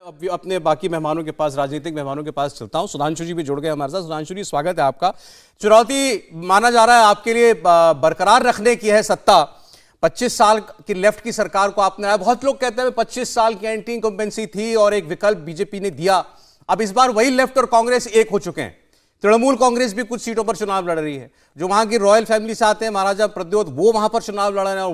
अब अपने बाकी मेहमानों के पास, राजनीतिक मेहमानों के पास चलता हूं। सुधांशु जी भी जुड़ गए हमारे साथ। सुधांशु जी, स्वागत है आपका। चुनौती माना जा रहा है आपके लिए बरकरार रखने की है सत्ता। 25 साल की लेफ्ट की सरकार को आपने, बहुत लोग कहते हैं 25 साल की एंटी इनकम्बेंसी थी और एक विकल्प बीजेपी ने दिया। अब इस बार वही लेफ्ट और कांग्रेस एक हो चुके हैं। तृणमूल कांग्रेस भी कुछ सीटों पर चुनाव लड़ रही है। जो वहां की रॉयल फैमिली से आते हैं, महाराजा प्रद्योत, वो वहां पर चुनाव लड़ रहे हैं और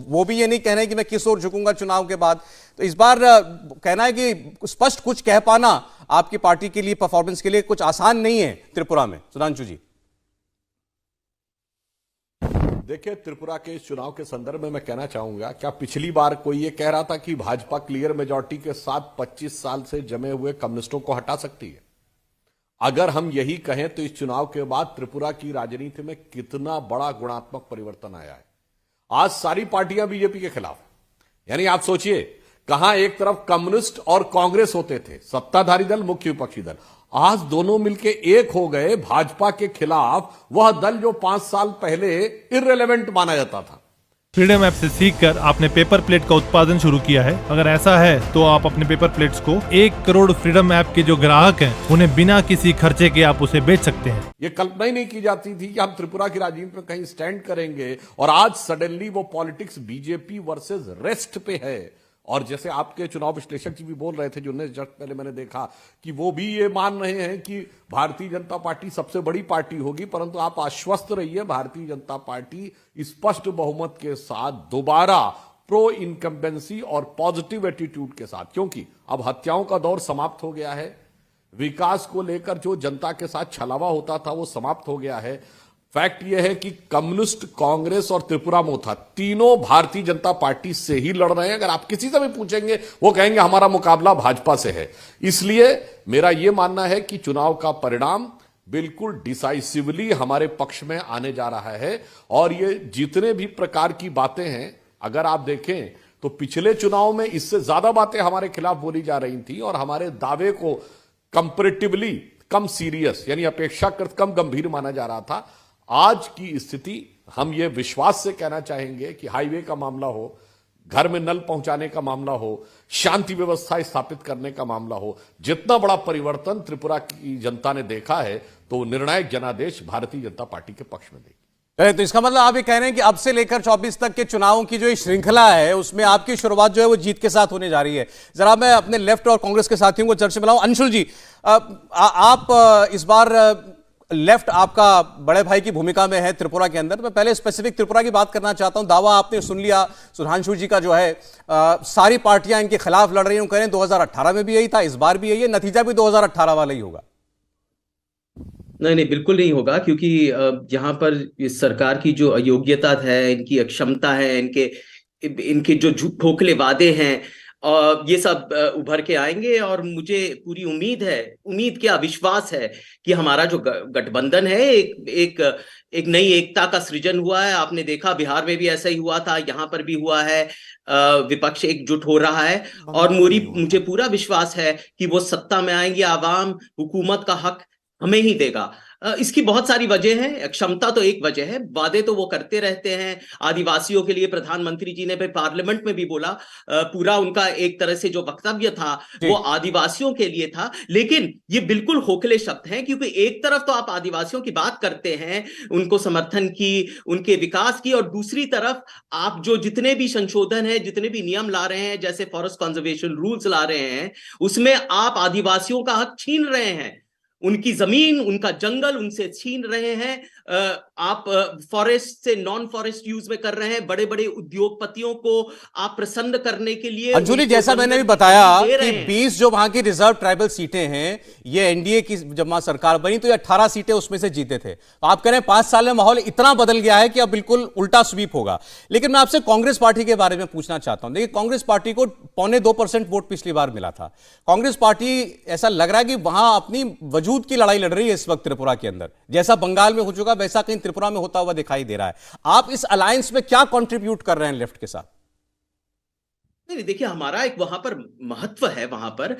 वो भी ये नहीं कह रहे हैं कि मैं किस ओर झुकूंगा चुनाव के बाद। तो इस बार कहना है कि स्पष्ट कुछ कह पाना आपकी पार्टी के लिए, परफॉर्मेंस के लिए कुछ आसान नहीं है त्रिपुरा में। सुधांशु जी, देखिए, त्रिपुरा के चुनाव के संदर्भ में मैं कहना चाहूंगा, क्या पिछली बार कोई ये कह रहा था कि भाजपा क्लियर मेजॉरिटी के साथ 25 साल से जमे हुए कम्युनिस्टों को हटा सकती है? अगर हम यही कहें तो इस चुनाव के बाद त्रिपुरा की राजनीति में कितना बड़ा गुणात्मक परिवर्तन आया है। आज सारी पार्टियां बीजेपी के खिलाफ है। यानी आप सोचिए, कहां एक तरफ कम्युनिस्ट और कांग्रेस होते थे, सत्ताधारी दल, मुख्य विपक्षी दल, आज दोनों मिलकर एक हो गए भाजपा के खिलाफ, वह दल जो 5 साल पहले इररिलेवेंट माना जाता था। फ्रीडम ऐप से सीखकर आपने पेपर प्लेट का उत्पादन शुरू किया है। अगर ऐसा है तो आप अपने पेपर प्लेट्स को 1 करोड़ फ्रीडम ऐप के जो ग्राहक हैं उन्हें बिना किसी खर्चे के आप उसे बेच सकते हैं। ये कल्पना ही नहीं की जाती थी कि हम त्रिपुरा की राजनीति में कहीं स्टैंड करेंगे, और आज सडनली वो पॉलिटिक्स बीजेपी वर्सेस रेस्ट पे है। और जैसे आपके चुनाव विश्लेषक जी भी बोल रहे थे, जो ने जस्ट पहले मैंने देखा, कि वो भी ये मान रहे हैं कि भारतीय जनता पार्टी सबसे बड़ी पार्टी होगी, परंतु आप आश्वस्त रहिए, भारतीय जनता पार्टी स्पष्ट बहुमत के साथ दोबारा प्रो इनकम्बेंसी और पॉजिटिव एटीट्यूड के साथ, क्योंकि अब हत्याओं का दौर समाप्त हो गया है, विकास को लेकर जो जनता के साथ छलावा होता था वो समाप्त हो गया है। फैक्ट यह है कि कम्युनिस्ट, कांग्रेस और त्रिपुरा मोथा तीनों भारतीय जनता पार्टी से ही लड़ रहे हैं। अगर आप किसी से भी पूछेंगे, वो कहेंगे हमारा मुकाबला भाजपा से है। इसलिए मेरा यह मानना है कि चुनाव का परिणाम बिल्कुल डिसाइसिवली हमारे पक्ष में आने जा रहा है। और ये जितने भी प्रकार की बातें हैं, अगर आप देखें तो पिछले चुनाव में इससे ज्यादा बातें हमारे खिलाफ बोली जा रही थी और हमारे दावे को कंपैरेटिवली कम सीरियस, यानी अपेक्षाकृत कम गंभीर माना जा रहा था। आज की स्थिति, हम ये विश्वास से कहना चाहेंगे कि हाईवे का मामला हो, घर में नल पहुंचाने का मामला हो, शांति व्यवस्था स्थापित करने का मामला हो, जितना बड़ा परिवर्तन त्रिपुरा की जनता ने देखा है, तो निर्णायक जनादेश भारतीय जनता पार्टी के पक्ष में देगी। तो इसका मतलब आप ये कह रहे हैं कि अब से लेकर 24 तक के चुनावों की जो श्रृंखला है, उसमें आपकी शुरुआत जो है वो जीत के साथ होने जा रही है। जरा मैं अपने लेफ्ट और कांग्रेस के साथियों को चर्चा में लाऊं। अंशुल जी, आप इस बार लेफ्ट आपका बड़े भाई की भूमिका में है त्रिपुरा के अंदर। मैं पहले स्पेसिफिक त्रिपुरा की बात करना चाहता हूं। दावा आपने सुन लिया सुधांशु जी का, जो है सारी पार्टियां इनके खिलाफ लड़ रही हूं, कह रहे हैं 2018 में भी यही था, इस बार भी यही है, नतीजा भी 2018 वाला ही होगा। नहीं, बिल्कुल नहीं होगा, क्योंकि यहाँ पर इस सरकार की जो अयोग्यता है, इनकी अक्षमता है, इनके जो खोखले वादे हैं, ये सब उभर के आएंगे। और मुझे पूरी उम्मीद क्या, विश्वास है कि हमारा जो गठबंधन है, एक नई एकता का सृजन हुआ है। आपने देखा बिहार में भी ऐसा ही हुआ था, यहाँ पर भी हुआ है। विपक्ष एकजुट हो रहा है और मुझे पूरा विश्वास है कि वो सत्ता में आएंगे। आवाम हुकूमत का हक हमें ही देगा। इसकी बहुत सारी वजह है, क्षमता तो एक वजह है, वादे तो वो करते रहते हैं। आदिवासियों के लिए प्रधानमंत्री जी ने पार्लियामेंट में भी बोला, पूरा उनका एक तरह से जो वक्तव्य था वो आदिवासियों के लिए था। लेकिन ये बिल्कुल खोखले शब्द हैं, क्योंकि एक तरफ तो आप आदिवासियों की बात करते हैं, उनको समर्थन की, उनके विकास की, और दूसरी तरफ आप जो जितने भी संशोधन है, जितने भी नियम ला रहे हैं, जैसे फॉरेस्ट कंजर्वेशन रूल्स ला रहे हैं, उसमें आप आदिवासियों का हक छीन रहे हैं। उनकी जमीन, उनका जंगल उनसे छीन रहे हैं। आप फॉरेस्ट से नॉन फॉरेस्ट यूज में कर रहे हैं। बड़े बड़े उद्योगपतियों को आप प्रसन्न करने के लिए, अंजुली, जैसा मैंने भी बताया कि 20 जो वहां की रिजर्व ट्राइबल सीटें हैं, ये एनडीए की जब वहां सरकार बनी तो ये 18 सीटें उसमें से जीते थे। तो आप कह रहे हैं 5 साल में माहौल इतना बदल गया है कि अब बिल्कुल उल्टा स्वीप होगा। लेकिन मैं आपसे कांग्रेस पार्टी के बारे में पूछना चाहता हूं। देखिए, कांग्रेस पार्टी को 2.25% वोट पिछली बार मिला था। कांग्रेस पार्टी, ऐसा लग रहा है कि वहां अपनी वजूद की लड़ाई लड़ रही है इस वक्त त्रिपुरा के अंदर। जैसा बंगाल में हो चुका, वैसा कहीं त्रिपुरा में होता हुआ दिखाई दे रहा है। आप इस अलायंस में क्या कंट्रीब्यूट कर रहे हैं लेफ्ट के साथ? नहीं, देखिए, हमारा एक वहां पर महत्व है। वहां पर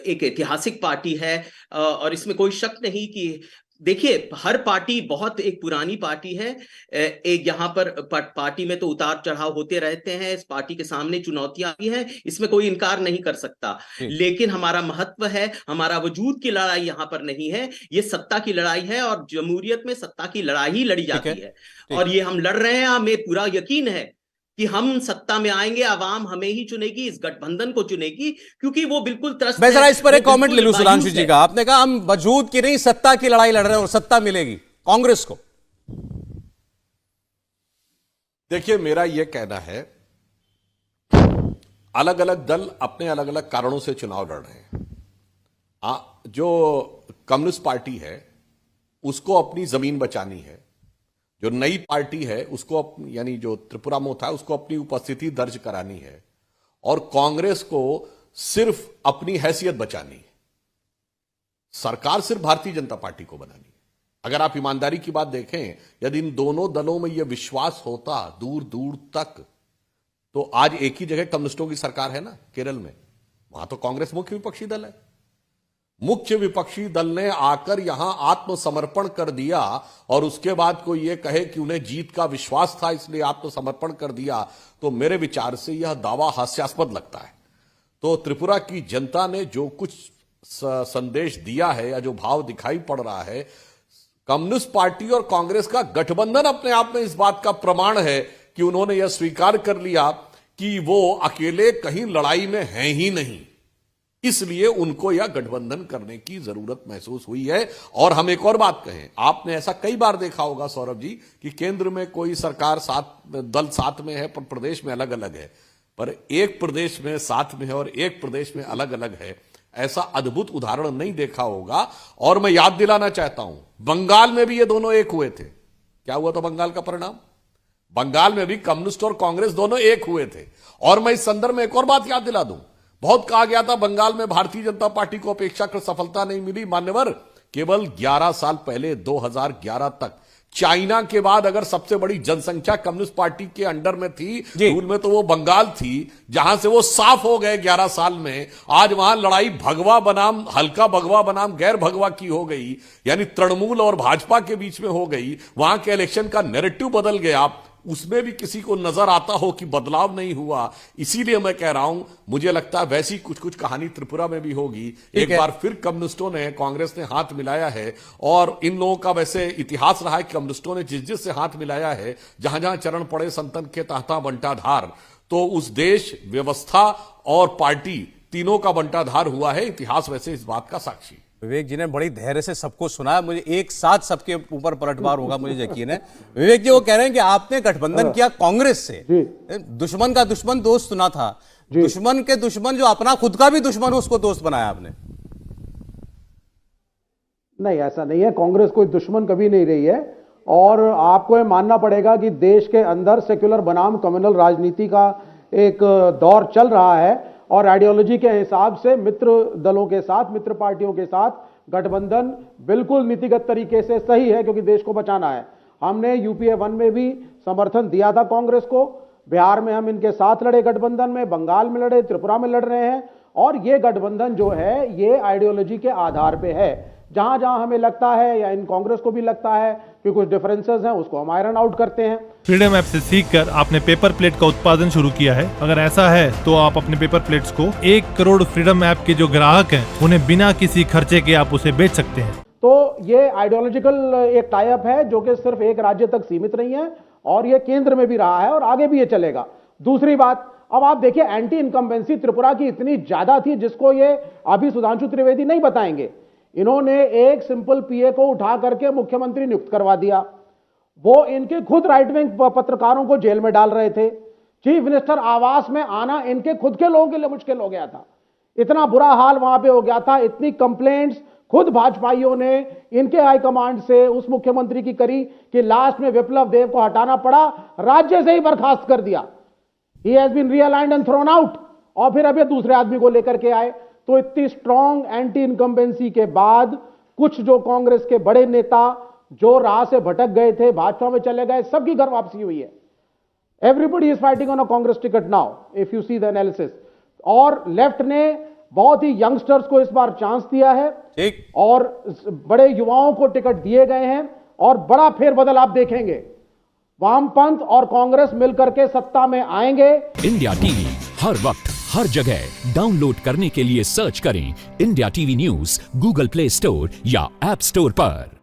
एक ऐतिहासिक पार्टी है, और इसमें कोई शक नहीं कि देखिए, हर पार्टी बहुत एक पुरानी पार्टी है। एक यहाँ पर पार्टी में तो उतार चढ़ाव होते रहते हैं। इस पार्टी के सामने चुनौतियां भी हैं, इसमें कोई इनकार नहीं कर सकता। लेकिन हमारा महत्व है, हमारा वजूद की लड़ाई यहाँ पर नहीं है, ये सत्ता की लड़ाई है। और जमहूरियत में सत्ता की लड़ाई ही लड़ी जाती है। और ये हम लड़ रहे हैं। हमें पूरा यकीन है कि हम सत्ता में आएंगे, आवाम हमें ही चुनेगी, इस गठबंधन को चुनेगी, क्योंकि वो बिल्कुल त्रस्त मैं जरा है, इस पर एक वो कमेंट ले लूं बिल्कुल सुधांशु मायूस जी है। का। आपने कहा हम वजूद की नहीं सत्ता की लड़ाई लड़ रहे हैं और सत्ता मिलेगी कांग्रेस को। देखिए, मेरा यह कहना है, अलग अलग दल अपने अलग अलग कारणों से चुनाव लड़ रहे हैं। जो कम्युनिस्ट पार्टी है उसको अपनी जमीन बचानी है। जो नई पार्टी है उसको यानी जो त्रिपुरा में था उसको अपनी उपस्थिति दर्ज करानी है। और कांग्रेस को सिर्फ अपनी हैसियत बचानी है। सरकार सिर्फ भारतीय जनता पार्टी को बनानी है। अगर आप ईमानदारी की बात देखें, यदि इन दोनों दलों में यह विश्वास होता दूर दूर तक, तो आज एक ही जगह कम्युनिस्टों की सरकार है ना, केरल में। वहां तो कांग्रेस मुख्य विपक्षी दल है। मुख्य विपक्षी दल ने आकर यहां आत्मसमर्पण कर दिया और उसके बाद कोई यह कहे कि उन्हें जीत का विश्वास था इसलिए आत्मसमर्पण कर दिया, तो मेरे विचार से यह दावा हास्यास्पद लगता है। तो त्रिपुरा की जनता ने जो कुछ संदेश दिया है या जो भाव दिखाई पड़ रहा है, कम्युनिस्ट पार्टी और कांग्रेस का गठबंधन अपने आप में इस बात का प्रमाण है कि उन्होंने यह स्वीकार कर लिया कि वो अकेले कहीं लड़ाई में हैं ही नहीं। इसलिए उनको यह गठबंधन करने की जरूरत महसूस हुई है। और हम एक और बात कहें, आपने ऐसा कई बार देखा होगा सौरभ जी कि केंद्र में कोई सरकार दल साथ में है पर प्रदेश में अलग अलग है, पर एक प्रदेश में साथ में है और एक प्रदेश में अलग अलग है। ऐसा अद्भुत उदाहरण नहीं देखा होगा। और मैं याद दिलाना चाहता हूं, बंगाल में भी ये दोनों एक हुए थे। क्या हुआ था बंगाल का परिणाम? बंगाल में भी कम्युनिस्ट और कांग्रेस दोनों एक हुए थे। और मैं इस संदर्भ में एक और बात याद दिला दूं, बहुत कहा गया था बंगाल में भारतीय जनता पार्टी को अपेक्षाकृत सफलता नहीं मिली। मान्यवर, केवल 11 साल पहले 2011 तक चाइना के बाद अगर सबसे बड़ी जनसंख्या कम्युनिस्ट पार्टी के अंडर में थी, रूल में, तो वो बंगाल थी, जहां से वो साफ हो गए 11 साल में। आज वहां लड़ाई भगवा बनाम हल्का भगवा बनाम गैर भगवा की हो गई, यानी तृणमूल और भाजपा के बीच में हो गई। वहां के इलेक्शन का नैरेटिव बदल गया। उसमें भी किसी को नजर आता हो कि बदलाव नहीं हुआ। इसीलिए मैं कह रहा हूं, मुझे लगता है वैसी कुछ कुछ कहानी त्रिपुरा में भी होगी। एक बार फिर कम्युनिस्टों ने, कांग्रेस ने हाथ मिलाया है। और इन लोगों का वैसे इतिहास रहा है कि कम्युनिस्टों ने जिस जिस से हाथ मिलाया है, जहां जहां चरण पड़े संतन के ताहता बंटाधार, तो उस देश, व्यवस्था और पार्टी तीनों का बंटाधार हुआ है। इतिहास वैसे इस बात का साक्षी। विवेक जी ने बड़ी धैर्य से सबको सुना। मुझे एक साथ सबके ऊपर पलटवार होगा, मुझे यकीन है। विवेक जी वो कह रहे हैं कि आपने गठबंधन किया कांग्रेस से, दुश्मन का दुश्मन दोस्त सुना था, दुश्मन के दुश्मन जो अपना खुद का भी दुश्मन हो उसको दोस्त बनाया आपने। नहीं, ऐसा नहीं है। कांग्रेस कोई दुश्मन कभी नहीं रही है। और आपको यह मानना पड़ेगा कि देश के अंदर सेक्युलर बनाम कम्युनल राजनीति का एक दौर चल रहा है। और आइडियोलॉजी के हिसाब से मित्र दलों के साथ, मित्र पार्टियों के साथ गठबंधन बिल्कुल नीतिगत तरीके से सही है, क्योंकि देश को बचाना है। हमने यूपीए 1 में भी समर्थन दिया था कांग्रेस को। बिहार में हम इनके साथ लड़े गठबंधन में, बंगाल में लड़े, त्रिपुरा में लड़ रहे हैं। और ये गठबंधन जो है ये आइडियोलॉजी के आधार पे है। जहां जहां हमें लगता है या इन कांग्रेस को भी लगता है कि कुछ डिफरेंसेस हैं, उसको हम आयरन आउट करते हैं। फ्रीडम ऐप से सीखकर आपने पेपर प्लेट का उत्पादन शुरू किया है। अगर ऐसा है तो आप अपने पेपर प्लेट्स को 1 करोड़ फ्रीडम ऐप के जो ग्राहक हैं उन्हें बिना किसी खर्चे के आप उसे बेच सकते हैं। तो ये आइडियोलॉजिकल एक टाई अप है जो कि सिर्फ एक राज्य तक सीमित नहीं है, और ये केंद्र में भी रहा है और आगे भी ये चलेगा। दूसरी बात, अब आप देखिए, एंटी इनकम्बेंसी त्रिपुरा की इतनी ज्यादा थी जिसको ये अभी सुधांशु त्रिवेदी नहीं बताएंगे। इन्होंने एक सिंपल पीए को उठा करके मुख्यमंत्री नियुक्त करवा दिया। वो इनके खुद राइट विंग पत्रकारों को जेल में डाल रहे थे। चीफ मिनिस्टर आवास में आना इनके खुद के लोगों के लिए मुश्किल हो गया था। इतना बुरा हाल वहां पे हो गया था। इतनी कंप्लेंट्स खुद भाजपाइयों ने इनके हाईकमांड से उस मुख्यमंत्री की करी कि लास्ट में विप्लव देव को हटाना पड़ा, राज्य से ही बर्खास्त कर दिया। He has been realigned and thrown out. और फिर अभी दूसरे आदमी को लेकर के आए। तो इतनी स्ट्रॉन्ग एंटी इनकम्बेंसी के बाद कुछ जो कांग्रेस के बड़े नेता जो राह से भटक गए थे, भाजपा में चले गए, सबकी घर वापसी हुई है। Everybody is fighting on a Congress ticket now, if you see the analysis. और लेफ्ट ने बहुत ही यंगस्टर्स को इस बार चांस दिया है ठीक। और बड़े युवाओं को टिकट दिए गए हैं और बड़ा फेरबदल आप देखेंगे। वामपंथ और कांग्रेस मिलकर के सत्ता में आएंगे। इंडिया टीवी हर वक्त हर जगह डाउनलोड करने के लिए सर्च करें India TV news Google play store या ऐप स्टोर पर।